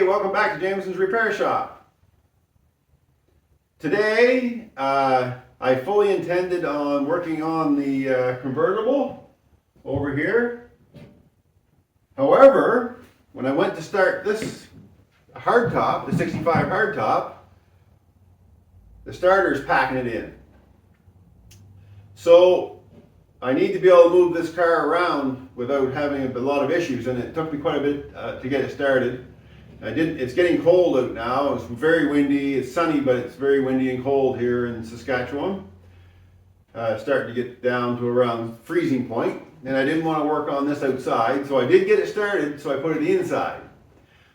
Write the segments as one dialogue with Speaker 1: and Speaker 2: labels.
Speaker 1: Hey, welcome back to Jamieson's Repair Shop. Today, I fully intended on working on the convertible over here. However, when I went to start this hardtop, the 65 hardtop, the starter is packing it in. So I need to be able to move this car around without having a lot of issues, and it took me quite a bit to get it started. It's getting cold out now. It's very windy. It's sunny, but it's very windy and cold here in Saskatchewan. Starting to get down to around freezing point, and I didn't want to work on this outside, so I did get it started, so I put it inside.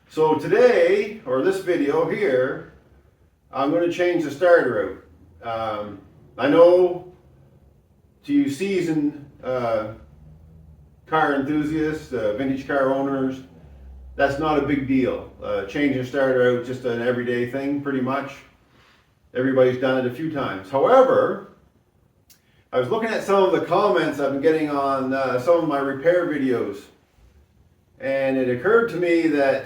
Speaker 1: So today, or this video here, I'm going to change the starter out. I know to you seasoned car enthusiasts, vintage car owners, that's not a big deal. Changing a starter out is just an everyday thing, pretty much. Everybody's done it a few times. However, I was looking at some of the comments I've been getting on some of my repair videos, and it occurred to me that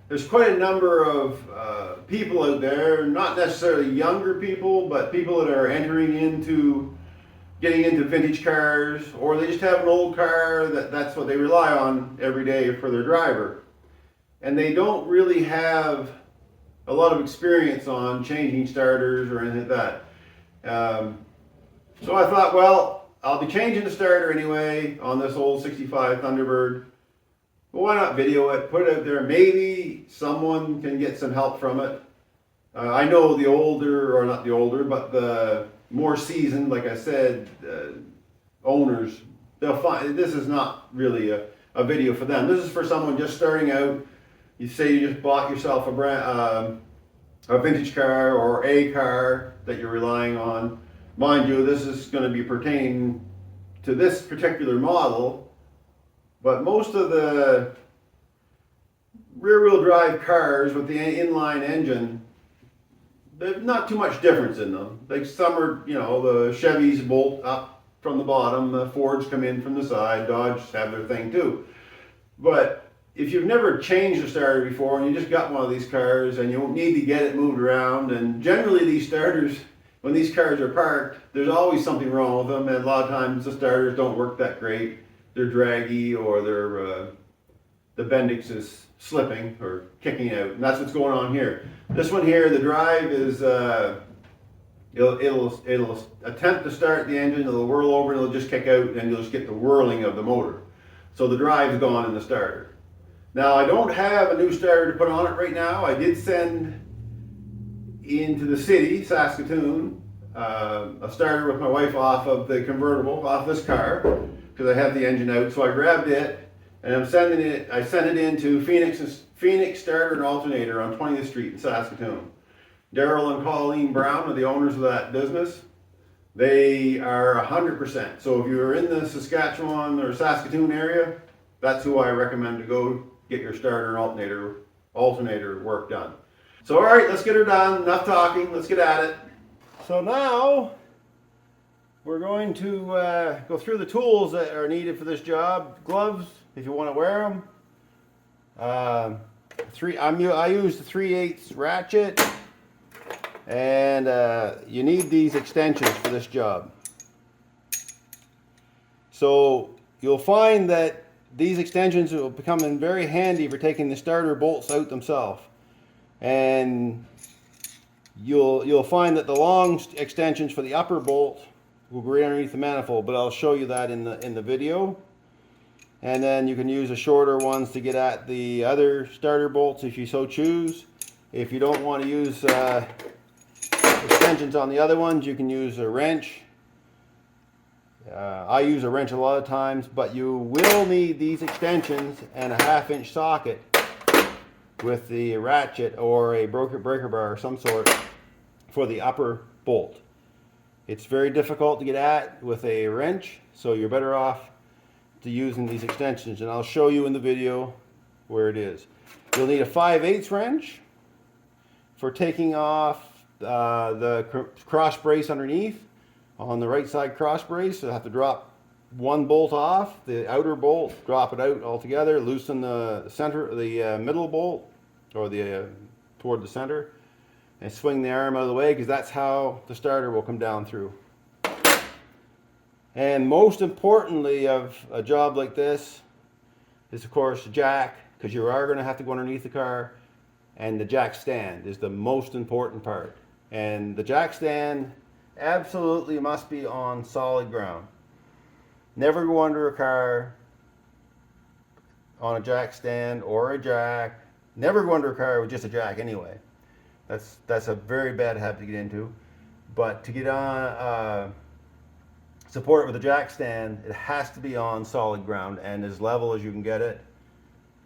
Speaker 1: there's quite a number of people out there, not necessarily younger people, but people that are getting into vintage cars, or they just have an old car that's what they rely on every day for their driver. And they don't really have a lot of experience on changing starters or anything like that. So I thought, well, I'll be changing the starter anyway on this old 65 Thunderbird. But why not video it, put it out there, maybe someone can get some help from it. I know the older, or not the older, but the more seasoned, like I said, owners, they'll find this is not really a video for them. This is for someone just starting out. You say you just bought yourself a vintage car or a car that you're relying on. Mind you, this is going to be pertaining to this particular model, but most of the rear-wheel drive cars with the inline engine, there's not too much difference in them. Like some are, the Chevys bolt up from the bottom, the Fords come in from the side, Dodge have their thing too. But if you've never changed a starter before and you just got one of these cars and you don't need to get it moved around, and generally these starters, when these cars are parked, there's always something wrong with them, and a lot of times the starters don't work that great. They're draggy, or the Bendix is slipping or kicking out, and that's what's going on here. This one here, the drive is, it'll attempt to start the engine, it'll whirl over, and it'll just kick out, and you'll just get the whirling of the motor. So the drive's gone in the starter. Now, I don't have a new starter to put on it right now. I did send into the city, Saskatoon, a starter with my wife off of the convertible, off this car, because I have the engine out. So I grabbed it, and I sent it into Phoenix Starter and Alternator on 20th Street in Saskatoon. Daryl and Colleen Brown are the owners of that business. They are 100%. So if you're in the Saskatchewan or Saskatoon area, that's who I recommend to go get your starter and alternator work done. So all right, let's get her done. Enough talking, let's get at it. So now, we're going to go through the tools that are needed for this job. Gloves, if you want to wear them. I use the 3/8 ratchet, and you need these extensions for this job. So you'll find that these extensions will become very handy for taking the starter bolts out themselves. And you'll find that the long extensions for the upper bolt will go right underneath the manifold, but I'll show you that in the video. And then you can use the shorter ones to get at the other starter bolts if you so choose. If you don't want to use extensions on the other ones, you can use a wrench. I use a wrench a lot of times, but you will need these extensions and a 1/2-inch socket with the ratchet or a breaker bar of some sort for the upper bolt. It's very difficult to get at with a wrench, so you're better off to using these extensions, and I'll show you in the video where it is. You'll need a 5/8 wrench for taking off the cross brace underneath. On the right side cross brace, you'll have to drop one bolt off, the outer bolt, drop it out altogether, loosen the middle bolt, or the toward the center, and swing the arm out of the way, because that's how the starter will come down through. And most importantly of a job like this is, of course, the jack, because you are going to have to go underneath the car, and the jack stand is the most important part. And the jack stand absolutely must be on solid ground. Never go under a car on a jack stand or a jack. Never go under a car with just a jack anyway. That's a very bad habit to get into. But to get on support it with a jack stand, it has to be on solid ground and as level as you can get it.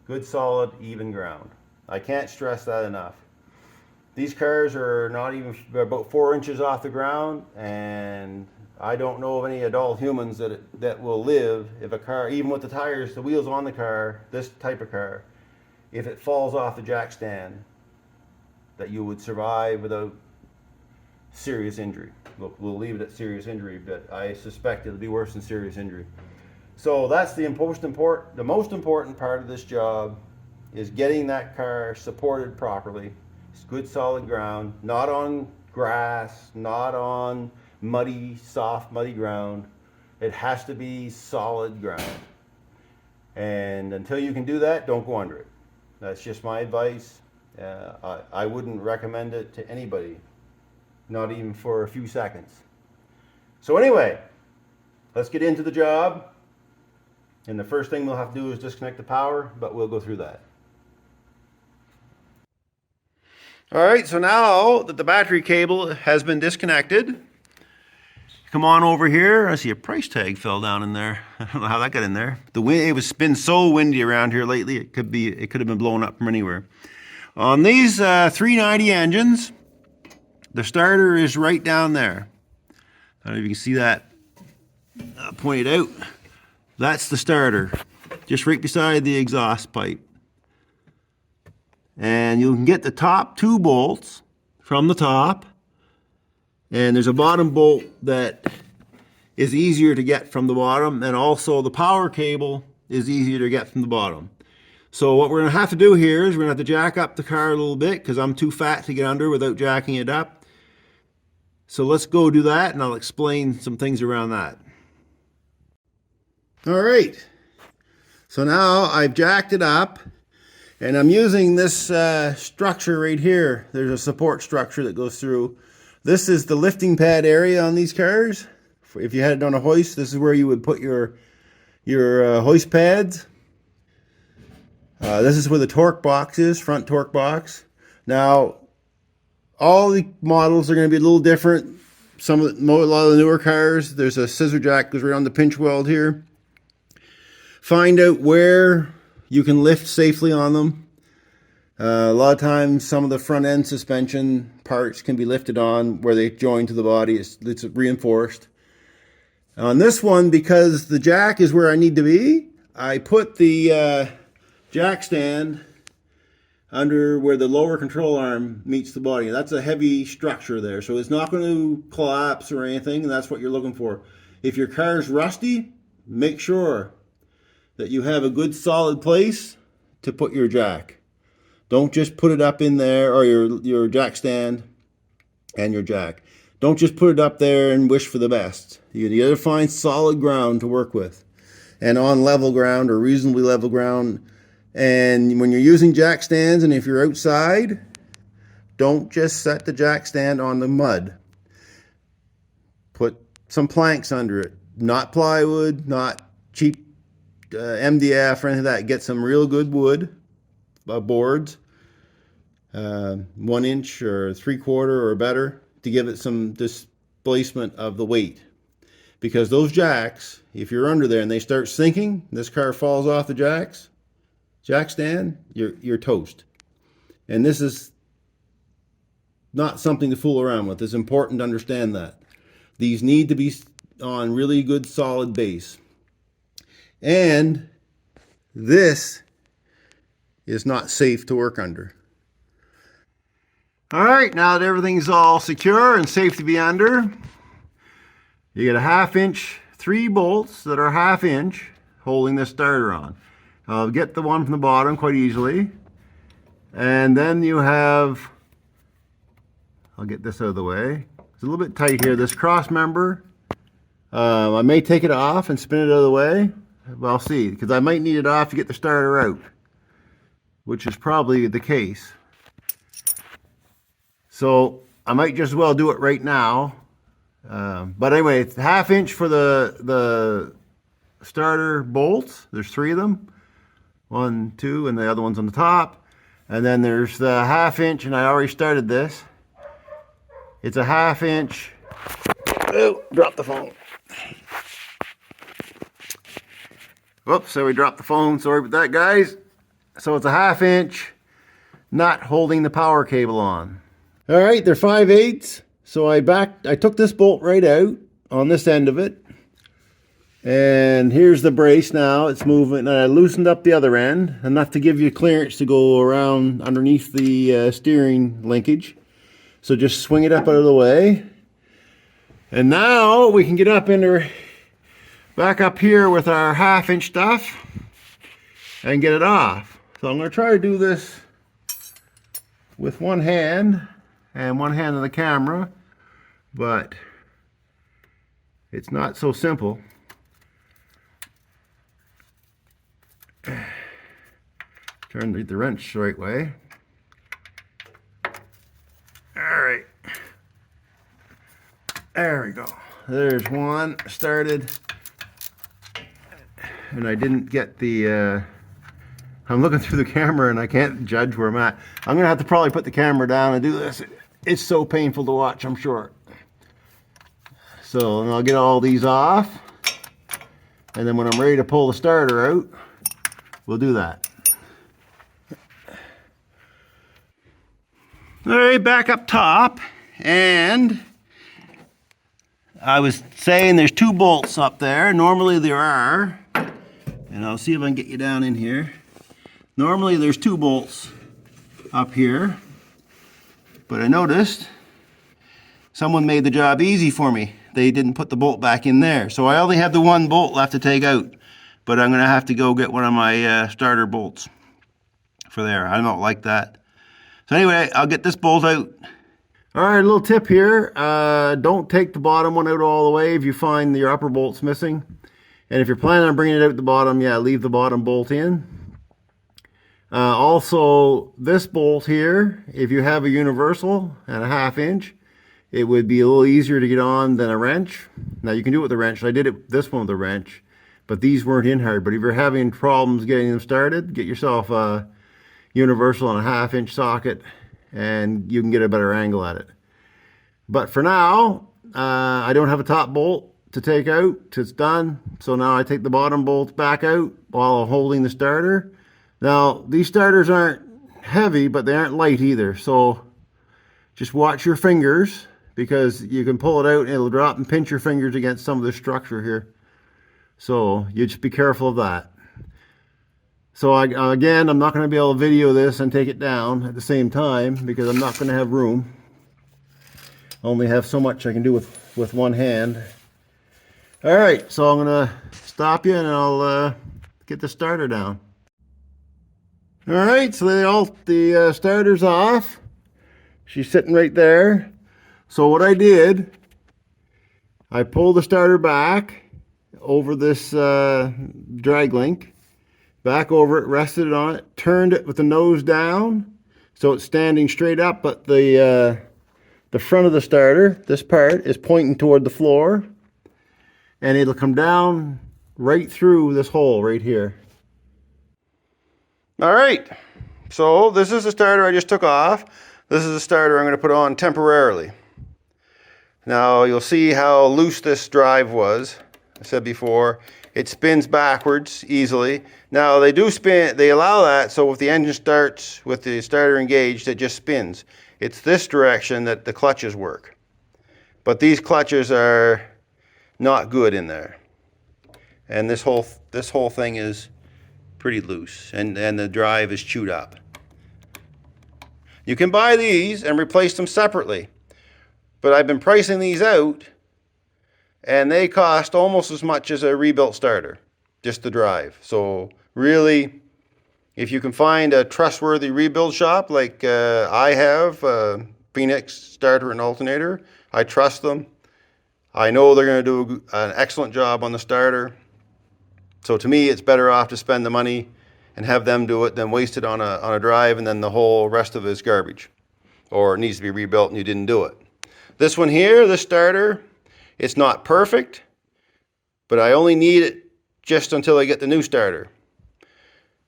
Speaker 1: Good, solid, even ground. I can't stress that enough. These cars are not even about 4 inches off the ground, and I don't know of any adult humans that will live if a car, even with the tires, the wheels on the car, this type of car, if it falls off the jack stand, that you would survive without serious injury. We'll leave it at serious injury, but I suspect it'll be worse than serious injury. So that's the most important part of this job, is getting that car supported properly. It's good solid ground, not on grass, not on muddy, soft, muddy ground. It has to be solid ground. And until you can do that, don't go under it. That's just my advice. I wouldn't recommend it to anybody, not even for a few seconds. So anyway, let's get into the job. And the first thing we'll have to do is disconnect the power, but we'll go through that. All right, so now that the battery cable has been disconnected, come on over here. I see a price tag fell down in there. I don't know how that got in there. The wind, it was been so windy around here lately. It could have been blown up from anywhere. On these 390 engines, the starter is right down there. I don't know if you can see that pointed out. That's the starter, just right beside the exhaust pipe. And you can get the top 2 bolts from the top, and there's a bottom bolt that is easier to get from the bottom, and also the power cable is easier to get from the bottom. So what we're going to have to do here is we're going to have to jack up the car a little bit, because I'm too fat to get under without jacking it up. So let's go do that, and I'll explain some things around that. All right, so now I've jacked it up, and I'm using this structure right here. There's a support structure that goes through. This is the lifting pad area on these cars. If you had it on a hoist, this is where you would put your hoist pads. This is where the torque box is, front torque box. Now, all the models are going to be a little different. A lot of the newer cars, there's a scissor jack goes right on the pinch weld here. Find out where you can lift safely on them. A lot of times, some of the front end suspension parts can be lifted on where they join to the body. It's reinforced. On this one, because the jack is where I need to be, I put the jack stand under where the lower control arm meets the body. That's a heavy structure there, so it's not going to collapse or anything, and that's what you're looking for. If your car's rusty, make sure that you have a good solid place to put your jack. Don't just put it up in there, or your jack stand and your jack. Don't just put it up there and wish for the best. You got to find solid ground to work with, and on level ground or reasonably level ground. And when you're using jack stands, and if you're outside, don't just set the jack stand on the mud. Put some planks under it, not plywood, not cheap MDF or anything like that. Get some real good wood boards, 1 inch or 3/4 or better, to give it some displacement of the weight. Because those jacks, if you're under there and they start sinking, this car falls off the jack stand, you're toast. And this is not something to fool around with. It's important to understand that. These need to be on really good solid base. And this is not safe to work under. All right, now that everything's all secure and safe to be under, you get a 1/2 inch, 3 bolts that are 1/2 inch holding this starter on. I'll get the one from the bottom quite easily. And then you have, I'll get this out of the way. It's a little bit tight here. This cross member, I may take it off and spin it out of the way. Well, I'll see, because I might need it off to get the starter out, which is probably the case. So I might just as well do it right now. But anyway, it's 1/2 inch for the starter bolts. There's 3 of them. 1, 2, and the other one's on the top. And then there's the 1/2 inch, and I already started this. It's a 1/2 inch. Oh, dropped the phone. Whoops, so we dropped the phone. Sorry about that, guys. So it's a 1/2 inch nut holding the power cable on. All right, they're 5/8. So I took this bolt right out on this end of it. And here's the brace now. It's moving, and I loosened up the other end enough to give you clearance to go around underneath the steering linkage. So just swing it up out of the way. And now we can get up back up here with our 1/2 inch stuff and get it off. So I'm going to try to do this with one hand and one hand on the camera, but it's not so simple. Turn the wrench the right way. All right. There we go. There's one started. And I didn't get the, I'm looking through the camera and I can't judge where I'm at. I'm going to have to probably put the camera down and do this. It's so painful to watch, I'm sure. So, and I'll get all these off. And then when I'm ready to pull the starter out, we'll do that. All right, back up top. And I was saying there's 2 bolts up there. Normally there are. And I'll see if I can get you down in here. Normally there's 2 bolts up here. But I noticed someone made the job easy for me. They didn't put the bolt back in there. So I only have the 1 bolt left to take out. But I'm going to have to go get one of my starter bolts for there. I don't like that. So anyway, I'll get this bolt out. All right, a little tip here. Don't take the bottom one out all the way if you find your upper bolt's missing. And if you're planning on bringing it out the bottom, yeah, leave the bottom bolt in. Also, this bolt here, if you have a universal and a 1/2 inch, it would be a little easier to get on than a wrench. Now you can do it with a wrench. I did this one with a wrench, but these weren't in hard. But if you're having problems getting them started, get yourself a universal and a 1/2 inch socket, and you can get a better angle at it. But for now, I don't have a top bolt to take out. It's done. So now I take the bottom bolts back out while holding the starter. Now these starters aren't heavy, but they aren't light either. So just watch your fingers, because you can pull it out and it'll drop and pinch your fingers against some of the structure here. So you just be careful of that. So again, I'm not going to be able to video this and take it down at the same time because I'm not going to have room. I only have so much I can do with one hand. All right, so I'm going to stop you and I'll get the starter down. All right, so the starter's off. She's sitting right there. So what I did, I pulled the starter back over this drag link, back over it, rested it on it, turned it with the nose down so it's standing straight up, but the front of the starter, this part, is pointing toward the floor, and it'll come down right through this hole right here. All right, so this is the starter I just took off. This is the starter I'm going to put on temporarily. Now you'll see how loose this drive was. I said before, it spins backwards easily. Now they do spin, they allow that, so if the engine starts with the starter engaged, it just spins. It's this direction that the clutches work. But these clutches are not good in there. And this whole thing is pretty loose, and the drive is chewed up. You can buy these and replace them separately, but I've been pricing these out, and they cost almost as much as a rebuilt starter, just the drive. So really, If you can find a trustworthy rebuild shop like I have, Phoenix starter and alternator, I trust them. I know they're going to do an excellent job on the starter. So to me, it's better off to spend the money and have them do it than waste it on a drive and then the whole rest of it is garbage. Or it needs to be rebuilt and you didn't do it. This one here, this starter, it's not perfect, but I only need it just until I get the new starter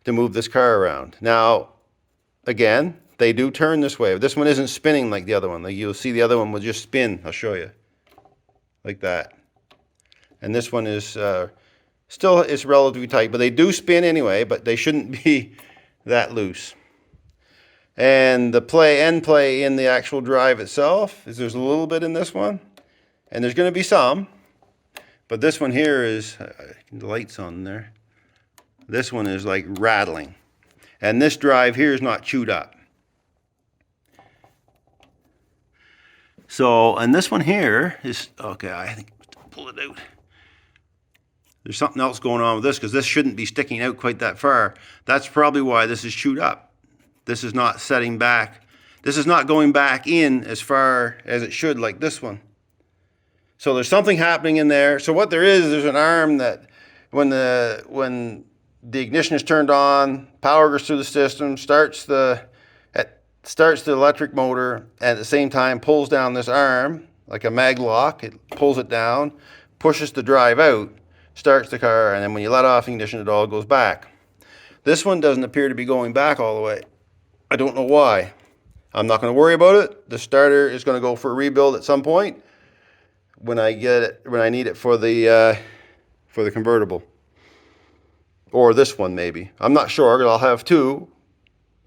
Speaker 1: to move this car around. Now, again, they do turn this way. This one isn't spinning like the other one. Like you'll see the other one will just spin. I'll show you. Like that. And this one is still is relatively tight, but they do spin anyway, but they shouldn't be that loose. And the end play in the actual drive itself is there's a little bit in this one, and there's going to be some, but this one here is, the light's on there. This one is like rattling. And this drive here is not chewed up. So, and this one here is, okay, I think I'll pull it out. There's something else going on with this because this shouldn't be sticking out quite that far. That's probably why this is chewed up. This is not setting back. This is not going back in as far as it should like this one. So there's something happening in there. So what there is, there's an arm that when the ignition is turned on, power goes through the system, starts the electric motor, and at the same time pulls down this arm like a mag lock. It pulls it down, pushes the drive out, starts the car, and then when you let off the ignition, it all goes back. This one doesn't appear to be going back all the way. I don't know why. I'm not going to worry about it. The starter is going to go for a rebuild at some point when I need it for the convertible. Or this one maybe. I'm not sure. I'll have two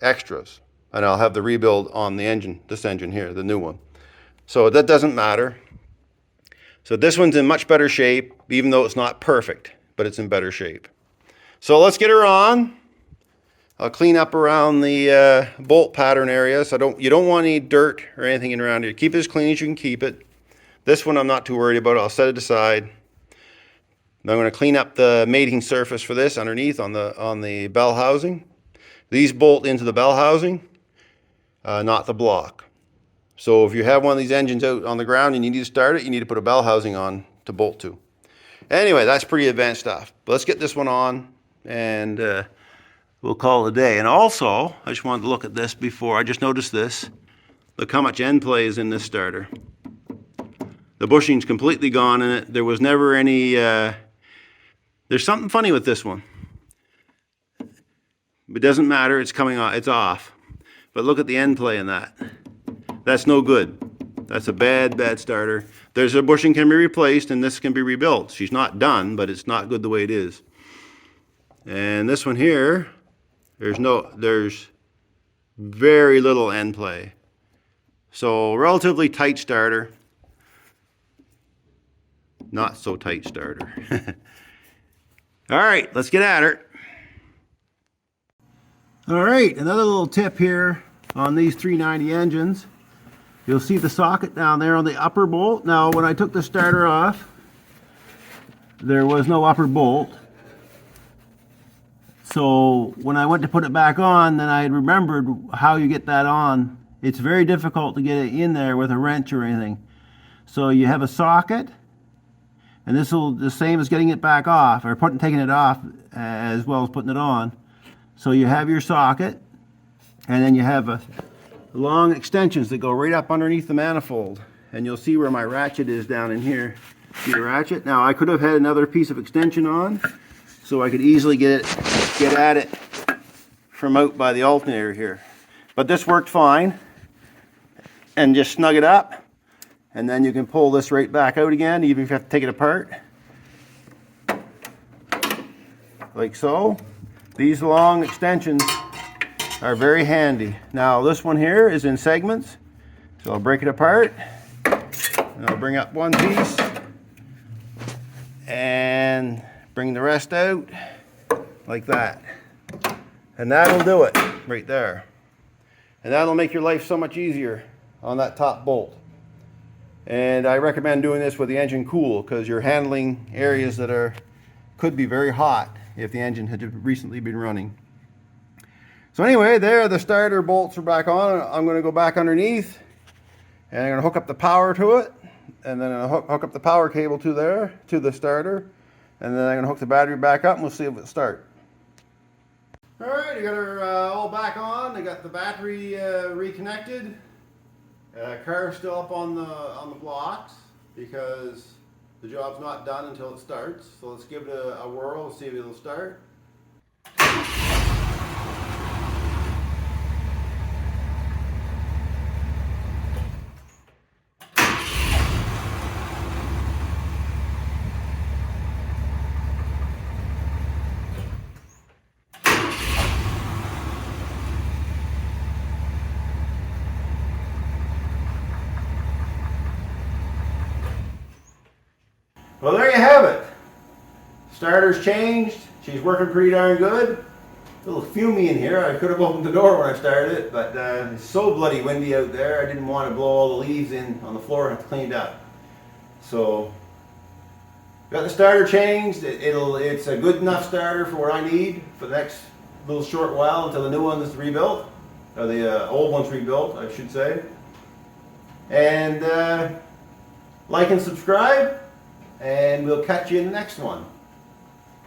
Speaker 1: extras. And I'll have the rebuild on the engine, this engine here, the new one. So that doesn't matter. So this one's in much better shape, even though it's not perfect, but it's in better shape. So let's get her on. I'll clean up around the bolt pattern area. So you don't want any dirt or anything in around here. Keep it as clean as you can keep it. This one I'm not too worried about. I'll set it aside. I'm going to clean up the mating surface for this underneath on the bell housing. These bolt into the bell housing, not the block. So if you have one of these engines out on the ground and you need to start it, you need to put a bell housing on to bolt to. Anyway, that's pretty advanced stuff. But let's get this one on and we'll call it a day. And also, I just wanted to look at this before. I just noticed this. Look how much end play is in this starter. The bushing's completely gone in it. There was never any... there's something funny with this one. It doesn't matter. It's coming off. It's off. But look at the end play in that. That's no good. That's a bad starter. There's a bushing can be replaced and this can be rebuilt. She's not done, but it's not good the way it is. And this one here, there's very little end play. So relatively tight starter. Not so tight starter. All right, let's get at her. All right, another little tip here on these 390 engines. You'll see the socket down there on the upper bolt. Now, when I took the starter off, there was no upper bolt. So when I went to put it back on, then I had remembered how you get that on. It's very difficult to get it in there with a wrench or anything. So you have a socket, and this will the same as getting it back off, or taking it off as well as putting it on. So you have your socket, and then you have long extensions that go right up underneath the manifold. And you'll see where my ratchet is down in here. See the ratchet? Now I could have had another piece of extension on, so I could easily get at it from out by the alternator here. But this worked fine. And just snug it up. And then you can pull this right back out again, even if you have to take it apart. Like so. These long extensions are very handy. Now this one here is in segments. So I'll break it apart. And I'll bring up one piece. And bring the rest out. Like that. And that'll do it right there. And that'll make your life so much easier on that top bolt. And I recommend doing this with the engine cool, because you're handling areas that could be very hot if the engine had recently been running. So anyway, there the starter bolts are back on. I'm going to go back underneath and I'm going to hook up the power to it, and then I'll hook up the power cable to there, to the starter, and then I'm going to hook the battery back up and we'll see if it starts. Alright, I got her all back on. I got the battery reconnected. Car's still up on the blocks because the job's not done until it starts. So let's give it a whirl and see if it'll start. Well, there you have it. Starter's changed. She's working pretty darn good. A little fumey in here. I could have opened the door when I started it, but it's so bloody windy out there. I didn't want to blow all the leaves in on the floor and have to clean it up. So, got the starter changed. It's a good enough starter for what I need for the next little short while until the new one is rebuilt, or the old one's rebuilt, I should say. And like and subscribe, and we'll catch you in the next one.